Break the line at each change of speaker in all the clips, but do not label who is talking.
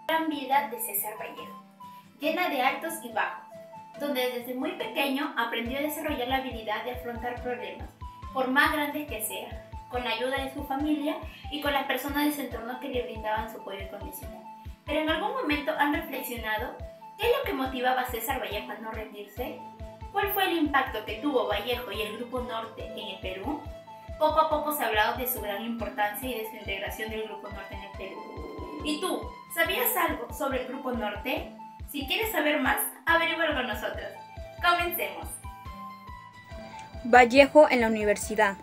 Gran vida de César Vallejo, llena de altos y bajos, donde desde muy pequeño aprendió a desarrollar la habilidad de afrontar problemas, por más grandes que sean, con la ayuda de su familia y con las personas de su entorno que le brindaban su apoyo incondicional. Pero en algún momento han reflexionado, ¿qué es lo que motivaba a César Vallejo a no rendirse? ¿Cuál fue el impacto que tuvo Vallejo y el Grupo Norte en el Perú? Poco a poco se ha hablado de su gran importancia y de su integración del Grupo Norte en el Perú. ¿Y tú, sabías algo sobre el Grupo Norte? Si quieres saber más, averígualo con nosotros. Comencemos.
Vallejo en la universidad.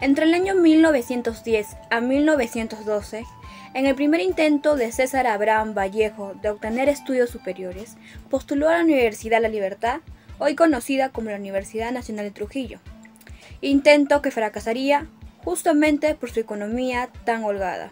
Entre el año 1910 a 1912, en el primer intento de César Abraham Vallejo de obtener estudios superiores, postuló a la Universidad La Libertad, hoy conocida como la Universidad Nacional de Trujillo. Intento que fracasaría justamente por su economía tan holgada.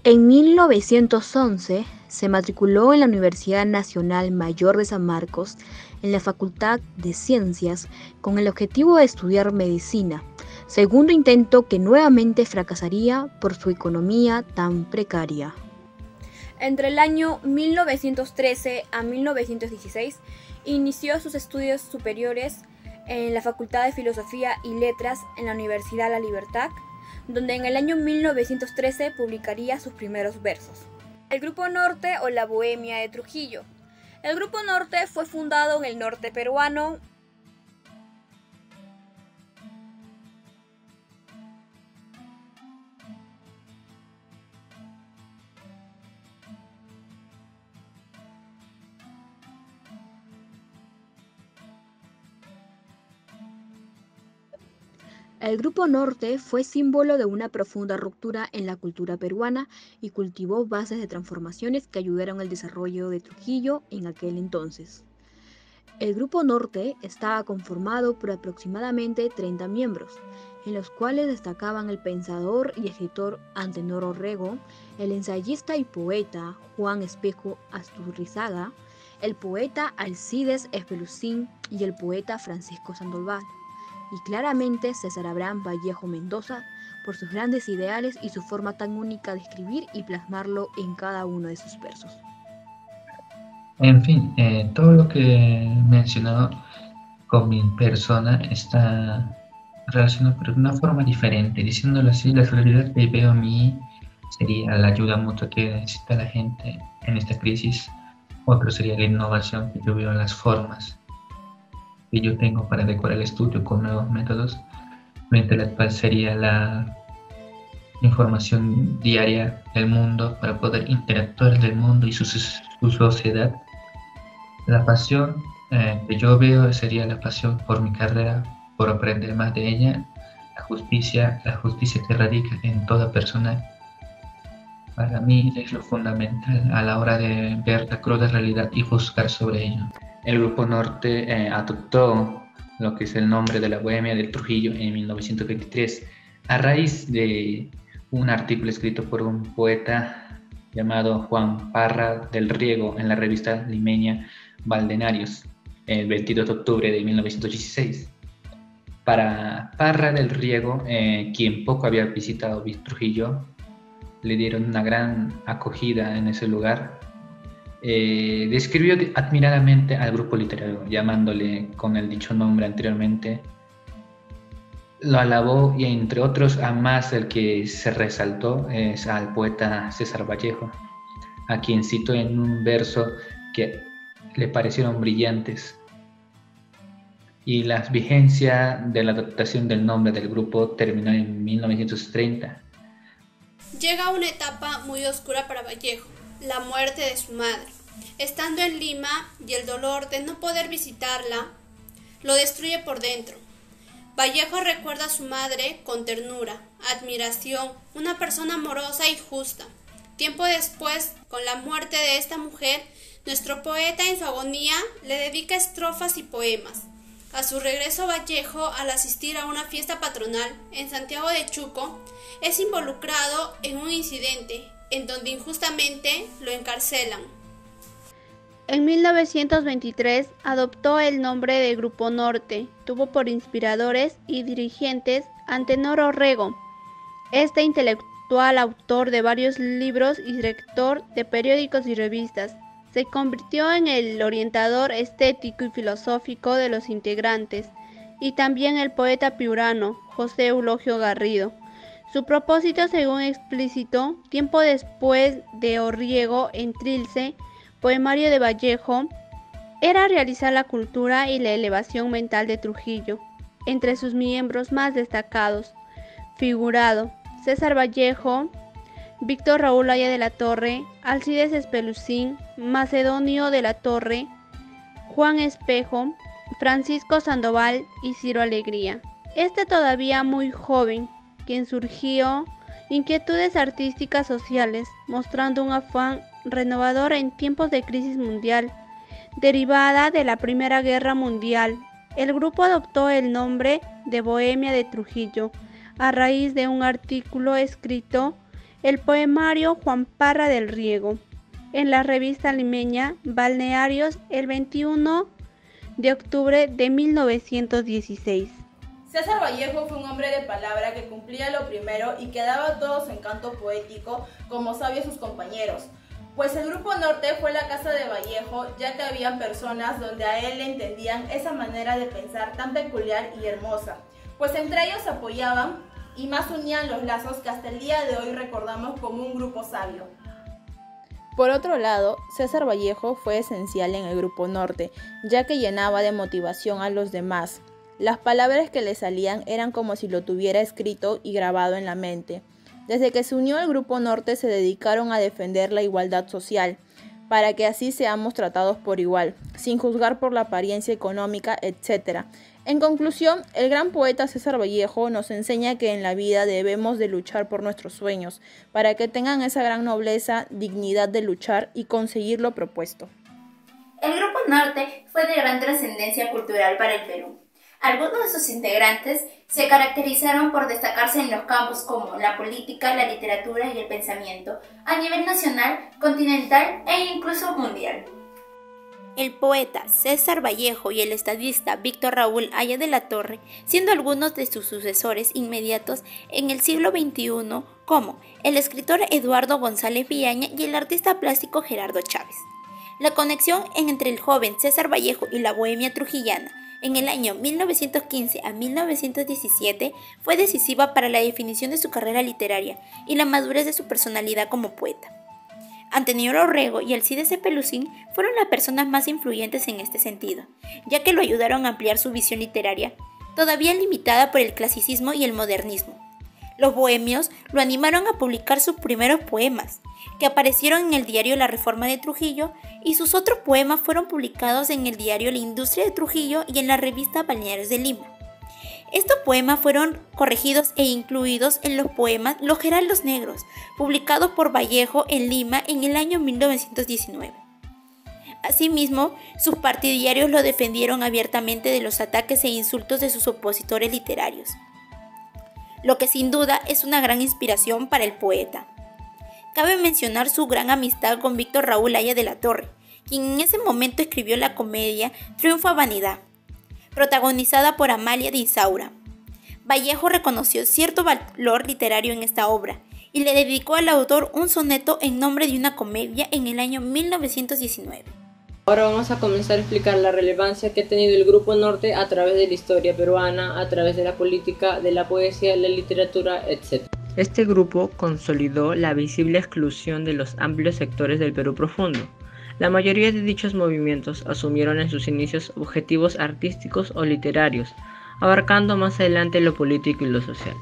En 1911 se matriculó en la Universidad Nacional Mayor de San Marcos en la Facultad de Ciencias con el objetivo de estudiar medicina, segundo intento que nuevamente fracasaría por su economía tan precaria. Entre el año 1913 a 1916 inició sus estudios superiores en la Facultad de Filosofía y Letras en la Universidad La Libertad, donde en el año 1913 publicaría sus primeros versos. El Grupo Norte o la Bohemia de Trujillo. El Grupo Norte fue fundado en el norte peruano El Grupo Norte fue símbolo de una profunda ruptura en la cultura peruana y cultivó bases de transformaciones que ayudaron al desarrollo de Trujillo en aquel entonces. El Grupo Norte estaba conformado por aproximadamente 30 miembros, en los cuales destacaban el pensador y escritor Antenor Orrego, el ensayista y poeta Juan Espejo Asturrizaga, el poeta Alcides Espelucín y el poeta Francisco Sandoval. Y claramente César Abraham Vallejo Mendoza por sus grandes ideales y su forma tan única de escribir y plasmarlo en cada uno de sus versos.
En fin, todo lo que he mencionado con mi persona está relacionado pero de una forma diferente. Diciéndolo así, la solidaridad que veo a mí sería la ayuda mutua que necesita la gente en esta crisis. Otro sería la innovación que yo veo en las formas que yo tengo para decorar el estudio con nuevos métodos. Frente a la actual sería la información diaria del mundo para poder interactuar del mundo y su sociedad. La pasión que yo veo sería la pasión por mi carrera, por aprender más de ella, la justicia que radica en toda persona. Para mí es lo fundamental a la hora de ver la cruda realidad y juzgar sobre ello. El Grupo Norte adoptó lo que es el nombre de la Bohemia del Trujillo en 1923 a raíz de un artículo escrito por un poeta llamado Juan Parra del Riego en la revista limeña Valdenarios el 22 de octubre de 1916. Para Parra del Riego, quien poco había visitado Trujillo, le dieron una gran acogida en ese lugar. Describió admiradamente al grupo literario, llamándole con el dicho nombre anteriormente. Lo alabó y entre otros, a más el que se resaltó es al poeta César Vallejo, a quien citó en un verso que le parecieron brillantes. Y la vigencia de la adaptación del nombre del grupo terminó en 1930.
Llega una etapa muy oscura para Vallejo, la muerte de su madre. Estando en Lima y el dolor de no poder visitarla, lo destruye por dentro. Vallejo recuerda a su madre con ternura, admiración, una persona amorosa y justa. Tiempo después, con la muerte de esta mujer, nuestro poeta en su agonía le dedica estrofas y poemas. A su regreso Vallejo, al asistir a una fiesta patronal en Santiago de Chuco, es involucrado en un incidente en donde injustamente lo encarcelan.
En 1923 adoptó el nombre de Grupo Norte. Tuvo por inspiradores y dirigentes a Antenor Orrego, este intelectual, autor de varios libros y director de periódicos y revistas. Se convirtió en el orientador estético y filosófico de los integrantes, y también el poeta piurano José Eulogio Garrido. Su propósito, según explícito, tiempo después de Orriego en Trilce, poemario de Vallejo, era realizar la cultura y la elevación mental de Trujillo. Entre sus miembros más destacados, figurado César Vallejo, Víctor Raúl Haya de la Torre, Alcides Espelucín, Macedonio de la Torre, Juan Espejo, Francisco Sandoval y Ciro Alegría. Este todavía muy joven, quien surgió inquietudes artísticas sociales, mostrando un afán renovador en tiempos de crisis mundial, derivada de la Primera Guerra Mundial. El grupo adoptó el nombre de Bohemia de Trujillo, a raíz de un artículo escrito el poemario Juan Parra del Riego, en la revista limeña Balnearios el 21 de octubre de 1916.
César Vallejo fue un hombre de palabra que cumplía lo primero y que daba todo su encanto poético como sabio a sus compañeros. Pues el Grupo Norte fue la casa de Vallejo, ya que había personas donde a él le entendían esa manera de pensar tan peculiar y hermosa, pues entre ellos se apoyaban y más unían los lazos que hasta el día de hoy recordamos como un grupo sabio.
Por otro lado, César Vallejo fue esencial en el Grupo Norte, ya que llenaba de motivación a los demás. Las palabras que le salían eran como si lo tuviera escrito y grabado en la mente. Desde que se unió al Grupo Norte se dedicaron a defender la igualdad social, para que así seamos tratados por igual, sin juzgar por la apariencia económica, etc. En conclusión, el gran poeta César Vallejo nos enseña que en la vida debemos de luchar por nuestros sueños, para que tengan esa gran nobleza, dignidad de luchar y conseguir lo propuesto.
El Grupo Norte fue de gran trascendencia cultural para el Perú. Algunos de sus integrantes se caracterizaron por destacarse en los campos como la política, la literatura y el pensamiento, a nivel nacional, continental e incluso mundial. El poeta César Vallejo y el estadista Víctor Raúl Haya de la Torre, siendo algunos de sus sucesores inmediatos en el siglo XXI, como el escritor Eduardo González Villaña y el artista plástico Gerardo Chávez. La conexión entre el joven César Vallejo y la bohemia trujillana en el año 1915 a 1917 fue decisiva para la definición de su carrera literaria y la madurez de su personalidad como poeta. Antenor Orrego y Alcides Espelucín fueron las personas más influyentes en este sentido, ya que lo ayudaron a ampliar su visión literaria, todavía limitada por el clasicismo y el modernismo. Los bohemios lo animaron a publicar sus primeros poemas, que aparecieron en el diario La Reforma de Trujillo, y sus otros poemas fueron publicados en el diario La Industria de Trujillo y en la revista Balnearios de Lima. Estos poemas fueron corregidos e incluidos en los poemas Los Geraldos Negros, publicados por Vallejo en Lima en el año 1919. Asimismo, sus partidarios lo defendieron abiertamente de los ataques e insultos de sus opositores literarios, lo que sin duda es una gran inspiración para el poeta. Cabe mencionar su gran amistad con Víctor Raúl Haya de la Torre, quien en ese momento escribió la comedia Triunfo a Vanidad, protagonizada por Amalia de Isaura. Vallejo reconoció cierto valor literario en esta obra y le dedicó al autor un soneto en nombre de una comedia en el año 1919.
Ahora vamos a comenzar a explicar la relevancia que ha tenido el Grupo Norte a través de la historia peruana, a través de la política, de la poesía, la literatura, etc.
Este grupo consolidó la visible exclusión de los amplios sectores del Perú profundo. La mayoría de dichos movimientos asumieron en sus inicios objetivos artísticos o literarios, abarcando más adelante lo político y lo social.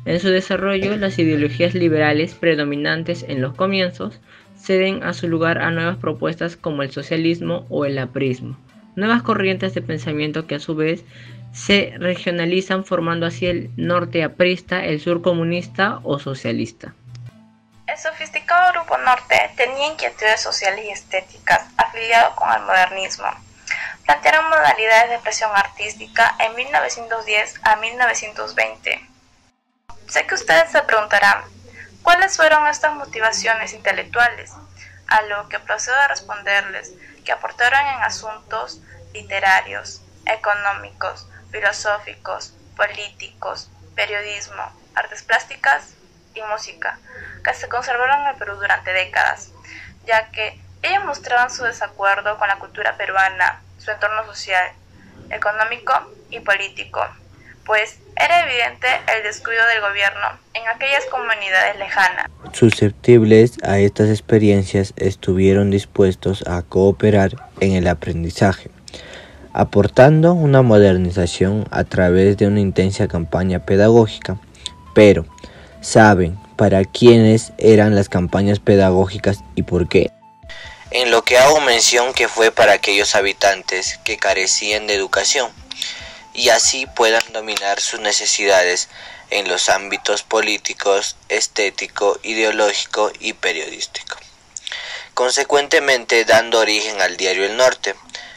En su desarrollo, las ideologías liberales predominantes en los comienzos ceden a su lugar a nuevas propuestas como el socialismo o el aprismo, nuevas corrientes de pensamiento que a su vez se regionalizan formando así el norte aprista, el sur comunista o socialista.
El sofisticado Grupo Norte tenía inquietudes sociales y estéticas afiliado con el modernismo. Plantearon modalidades de expresión artística en 1910 a 1920. Sé que ustedes se preguntarán, ¿cuáles fueron estas motivaciones intelectuales? A lo que procedo a responderles que aportaron en asuntos literarios, económicos, filosóficos, políticos, periodismo, artes plásticas y música, que se conservaron en el Perú durante décadas, ya que ellos mostraban su desacuerdo con la cultura peruana, su entorno social, económico y político, pues era evidente el descuido del gobierno en aquellas comunidades lejanas.
Susceptibles a estas experiencias, estuvieron dispuestos a cooperar en el aprendizaje, aportando una modernización a través de una intensa campaña pedagógica. Pero, ¿saben para quiénes eran las campañas pedagógicas y por qué? En lo que hago mención que fue para aquellos habitantes que carecían de educación y así puedan dominar sus necesidades en los ámbitos políticos, estético, ideológico y periodístico. Consecuentemente, dando origen al diario El Norte,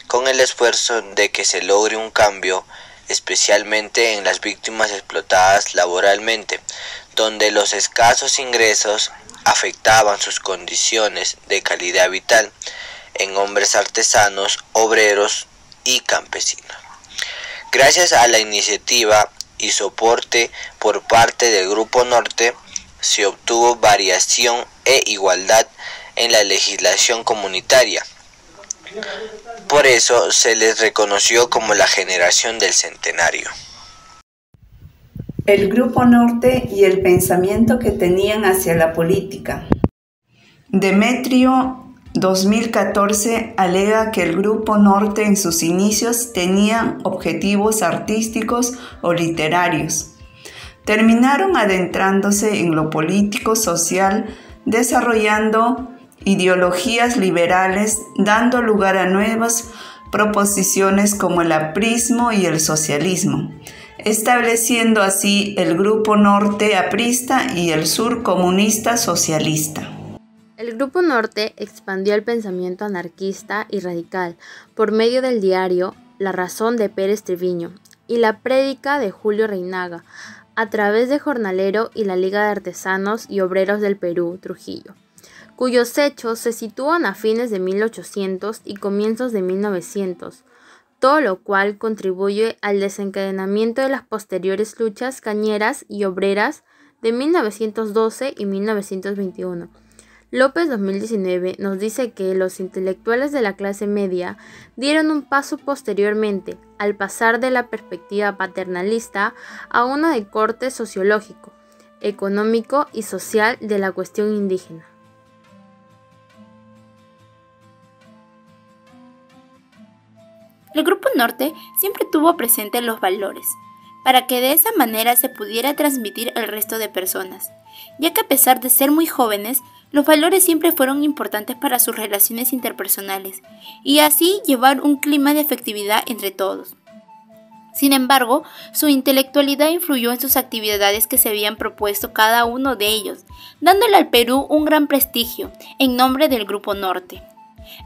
con el esfuerzo de que se logre un cambio, especialmente en las víctimas explotadas laboralmente, donde los escasos ingresos afectaban sus condiciones de calidad vital, en hombres artesanos, obreros y campesinos. Gracias a la iniciativa y soporte por parte del Grupo Norte, se obtuvo variación e igualdad en la legislación comunitaria. Por eso se les reconoció como la generación del centenario.
El Grupo Norte y el pensamiento que tenían hacia la política. Demetrio 2014 alega que el Grupo Norte en sus inicios tenían objetivos artísticos o literarios. Terminaron adentrándose en lo político-social, desarrollando ideologías liberales, dando lugar a nuevas proposiciones como el aprismo y el socialismo, estableciendo así el Grupo Norte aprista y el Sur comunista socialista.
El Grupo Norte expandió el pensamiento anarquista y radical por medio del diario La Razón de Pérez Treviño y la Prédica de Julio Reinaga, a través de Jornalero y la Liga de Artesanos y Obreros del Perú, Trujillo, cuyos hechos se sitúan a fines de 1800 y comienzos de 1900, todo lo cual contribuye al desencadenamiento de las posteriores luchas cañeras y obreras de 1912 y 1921. López 2019 nos dice que los intelectuales de la clase media dieron un paso posteriormente al pasar de la perspectiva paternalista a una de corte sociológico, económico y social de la cuestión indígena.
El Grupo Norte siempre tuvo presente los valores, para que de esa manera se pudiera transmitir al resto de personas, ya que a pesar de ser muy jóvenes, los valores siempre fueron importantes para sus relaciones interpersonales, y así llevar un clima de afectividad entre todos. Sin embargo, su intelectualidad influyó en sus actividades que se habían propuesto cada uno de ellos, dándole al Perú un gran prestigio en nombre del Grupo Norte.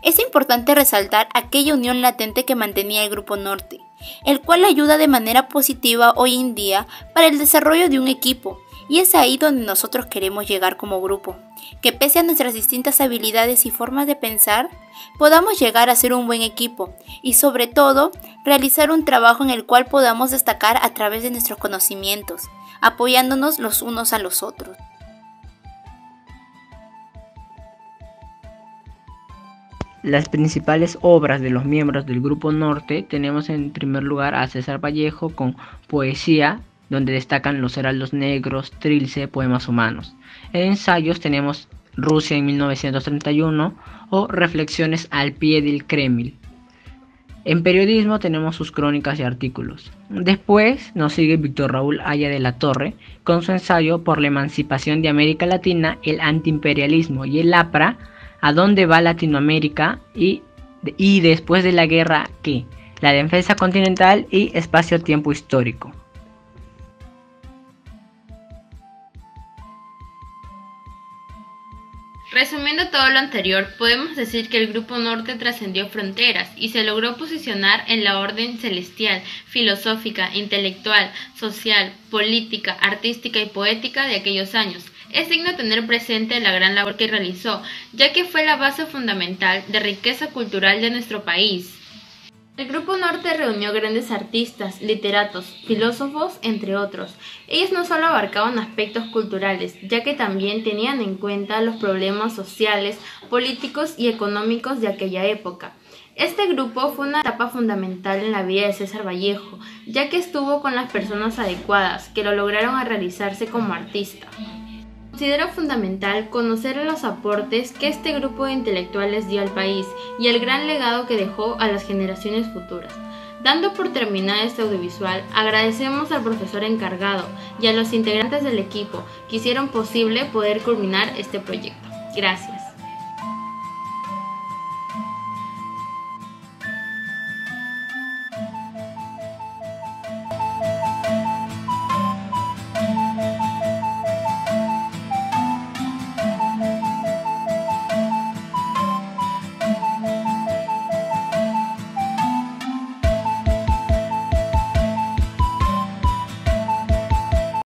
Es importante resaltar aquella unión latente que mantenía el Grupo Norte, el cual ayuda de manera positiva hoy en día para el desarrollo de un equipo, y es ahí donde nosotros queremos llegar como grupo, que pese a nuestras distintas habilidades y formas de pensar, podamos llegar a ser un buen equipo y sobre todo realizar un trabajo en el cual podamos destacar a través de nuestros conocimientos, apoyándonos los unos a los otros.
Las principales obras de los miembros del Grupo Norte tenemos en primer lugar a César Vallejo con Poesía, donde destacan Los Heraldos Negros, Trilce, Poemas Humanos. En ensayos tenemos Rusia en 1931 o Reflexiones al pie del Kremlin. En periodismo tenemos sus crónicas y artículos. Después nos sigue Víctor Raúl Haya de la Torre con su ensayo Por la emancipación de América Latina, el antiimperialismo y el APRA, ¿a dónde va Latinoamérica? Y después de la guerra, ¿qué? la defensa continental y espacio-tiempo histórico.
Resumiendo todo lo anterior, podemos decir que el Grupo Norte trascendió fronteras y se logró posicionar en la orden celestial, filosófica, intelectual, social, política, artística y poética de aquellos años. Es digno tener presente la gran labor que realizó, ya que fue la base fundamental de riqueza cultural de nuestro país. El Grupo Norte reunió grandes artistas, literatos, filósofos, entre otros. Ellos no solo abarcaban aspectos culturales, ya que también tenían en cuenta los problemas sociales, políticos y económicos de aquella época. Este grupo fue una etapa fundamental en la vida de César Vallejo, ya que estuvo con las personas adecuadas, que lo lograron a realizarse como artista. Considero fundamental conocer los aportes que este grupo de intelectuales dio al país y el gran legado que dejó a las generaciones futuras. Dando por terminada este audiovisual, agradecemos al profesor encargado y a los integrantes del equipo que hicieron posible poder culminar este proyecto. Gracias.